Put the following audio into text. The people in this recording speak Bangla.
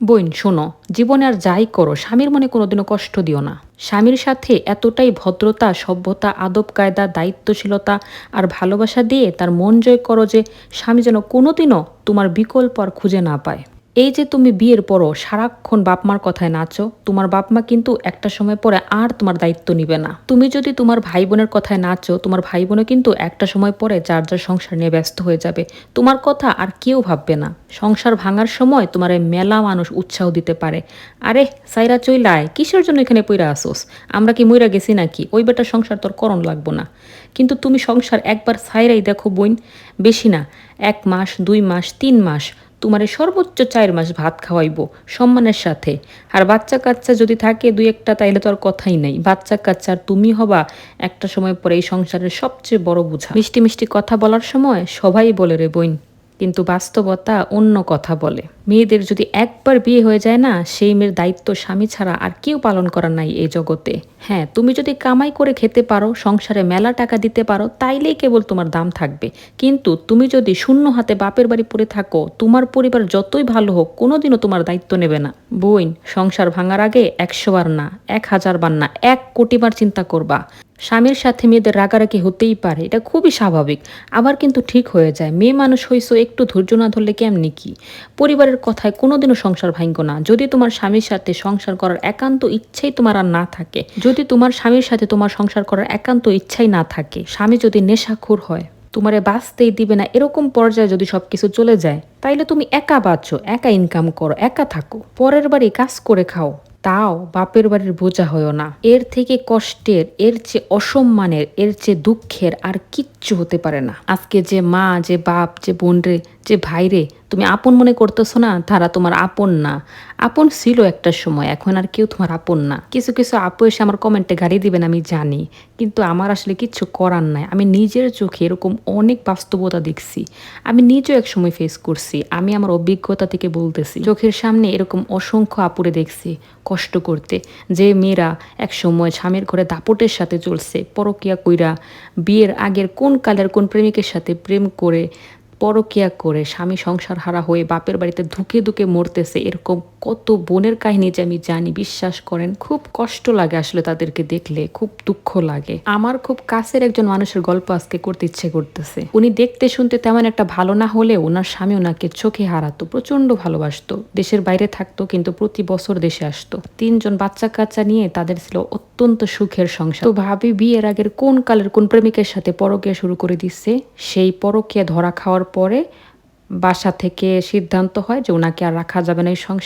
বোন শোনো, জীবনে আর যাই করো স্বামীর মনে কোনোদিনও কষ্ট দিও না। স্বামীর সাথে এতটাই ভদ্রতা, সভ্যতা, আদব কায়দা, দায়িত্বশীলতা আর ভালোবাসা দিয়ে তার মন জয় করো যে স্বামী যেন কোনোদিনও তোমার বিকল্প আর খুঁজে না পায়। এই যে তুমি বিয়ের পরও সারাক্ষণ বাপ মার কথায় নাচো, তোমার বাপ মা কিন্তু একটা সময় পরে আর তোমার দায়িত্ব নিবে না। তুমি যদি তোমার ভাই বোনের কথায় নাচো, তোমার ভাই বোনও কিন্তু একটা সময় পরে যার যার সংসার নিয়ে ব্যস্ত হয়ে যাবে। তোমার কথা আর কেউ ভাববে না। সংসার ভাঙার সময় তোমার এই মেলা মানুষ উৎসাহ দিতে পারে, আরে সাইরা চইলায় কিসের জন্য এখানে পইরা আসোস, আমরা কি মইরা গেছি নাকি, ওই বেটার সংসার তোর করণ লাগবো না। কিন্তু তুমি সংসার একবার সাইরাই দেখো বোন, বেশি না, 1 মাস 2 মাস 3 মাস তোমারে সর্বোচ্চ 4 মাস ভাত খাওয়াইবো সম্মানের সাথে। আর বাচ্চা কাচ্চা যদি থাকে 2-1টা তাইলে তো আর কথাই নাই। বাচ্চা কাচ্চা আর তুমি হবা একটা সময় পরে এই সংসারের সবচেয়ে বড় বোঝা। মিষ্টি মিষ্টি কথা বলার সময় সবাই বলে রে বোন, কিন্তু বাস্তবতা অন্য কথা বলে। মেয়েদের যদি একবার বিয়ে হয়ে যায় না, সেই মেয়ের দায়িত্ব স্বামী ছাড়া আর কেউ পালন করার নাই এই জগতে। হ্যাঁ, তুমি যদি কামাই করে খেতে পারো, সংসারে মেলা টাকা দিতে পারো, তাইলেই কেবল তোমার দাম থাকবে। কিন্তু তুমি যদি শূন্য হাতে বাপের বাড়ি পড়ে থাকো, তোমার পরিবার যতই ভালো হোক কোনোদিনও তোমার দায়িত্ব নেবে না। বোন, সংসার ভাঙার আগে 100 বার না, 1000 বার না, 1 কোটি বার চিন্তা করবা। স্বামীর সাথে মেয়েদের রাগারাগি হতেই পারে, এটা খুবই স্বাভাবিক। আবার কিন্তু ঠিক হয়ে যায়। মেয়ে মানুষ হইছো, একটু ধৈর্য না ধরলে কেমনি কি। পরিবারের কথায় কোনোদিনও সংসার ভাঙো না। যদি তোমার স্বামীর সাথে সংসার করার একান্ত ইচ্ছাই তোমার আর না থাকে, যদি তোমার স্বামীর সাথে তোমার সংসার করার একান্ত ইচ্ছাই না থাকে, স্বামী যদি নেশাখোর হয়, তোমারে বাঁচতেই দিবে না, এরকম পর্যায়ে যদি সবকিছু চলে যায়, তাইলে তুমি একা বাঁচো, একা ইনকাম করো, একা থাকো, পরের বাড়ি কাজ করে খাও, তাও বাপের বাড়ির বোঝা হয়েও না। এর থেকে কষ্টের, এর চেয়ে অসম্মানের, এর চেয়ে দুঃখের আর কিচ্ছু হতে পারে না। আজকে যে মা, যে বাপ, যে বোন রে, যে ভাই রে তুমি আপন মনে করতেছো না, তারা তোমার আপন না। আপন ছিল একটা সময়, এখন আর কেউ তোমার আপন না। কিছু কিছু আপু এসে আমার কমেন্টে গাড়ি দিবেন আমি জানি, কিন্তু আমার আসলে কিচ্ছু করার নাই। আমি নিজের চোখে এরকম অনেক বাস্তবতা দেখছি, আমি নিজেও এক সময় ফেস করছি। আমি আমার অভিজ্ঞতা থেকে বলতেছি, চোখের সামনে এরকম অসংখ্য আপুরে দেখছি কষ্ট করতে, যে মেয়েরা এক সময় স্বামীর ঘরে দাপটের সাথে চলছে, পরকিয়া কইরা, বিয়ের আগের কোন কালের কোন প্রেমিকের সাথে প্রেম করে, পরকিয়া করে স্বামী সংসার হারা হয়ে বাপের বাড়িতে ধুকে ধুকে মরতেছে। এরকম কত বোনের কাহিনী যে আমি জানি, বিশ্বাস করেন খুব কষ্ট লাগে আসলে তাদেরকে দেখলে, খুব দুঃখ লাগে। আমার খুব কাছের একজন মানুষের গল্প আজকে করতে ইচ্ছে করতেছে। উনি দেখতে শুনতে তেমন একটা ভালো না হলেও ওনার স্বামী ওনাকে চোখে হারাতো, প্রচন্ড ভালোবাসতো, দেশের বাইরে থাকতো কিন্তু প্রতি বছর দেশে আসতো। 3 জন বাচ্চা কাচ্চা নিয়ে তাদের ছিল অত্যন্ত সুখের সংসার। তো ভাবি বিয়ের আগের কোন কালের কোন প্রেমিকের সাথে পরকিয়া শুরু করে দিচ্ছে। সেই পরকিয়া ধরা খাওয়ার পরে বাসা থেকে সিদ্ধান্ত হয় যে ওনাকে আর রাখা যাবে না এই সংসার।